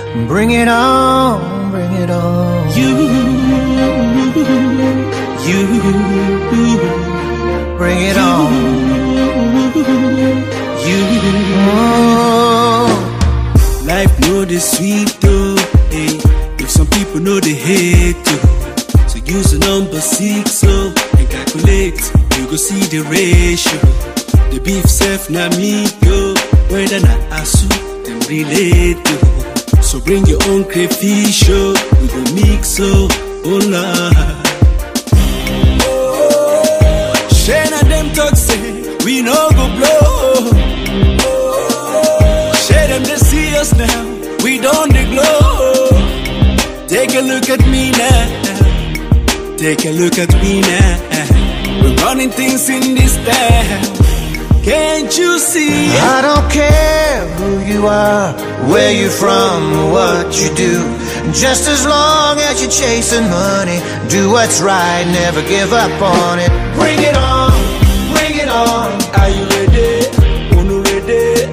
Ooh, bring it on, bring it on. You, bring it on. You, life know the sweet though, hey. If some people know they hate too, so use the number 6 so and calculate. You go see the ratio. The beef self na me yo, whether na asu them relate to. So bring your own crayfish yo, we go mix so oh la. Shane and them talk say we no go blow. Share them they see us now, we don't they glow. Take a look at me now, take a look at me now. We're running things in this town, can't you see? I don't care who you are, where you're from, or what you do. Just as long as you're chasing money, do what's right, never give up on it. Bring it on, bring it on. Are you ready? Unu ready?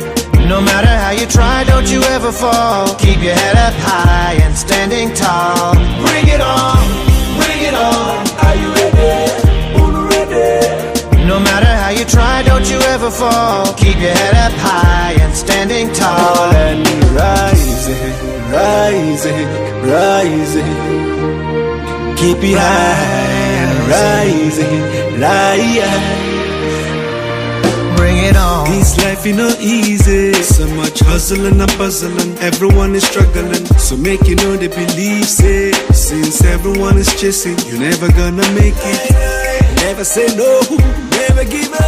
No matter how you try, don't you ever fall. Keep your head up high and standing tall. Bring it on, bring it on. Are you ready? Unu ready? No matter how you try, don't you ever fall. Keep your head up high and standing tall. And rising, rising, rising. Keep it high, rising, rising. Bring it on. This life is not easy. So much hustling and puzzling. Everyone is struggling. So make you know they believe it. Since everyone is chasing, you're never gonna make it. Never say no, never give up.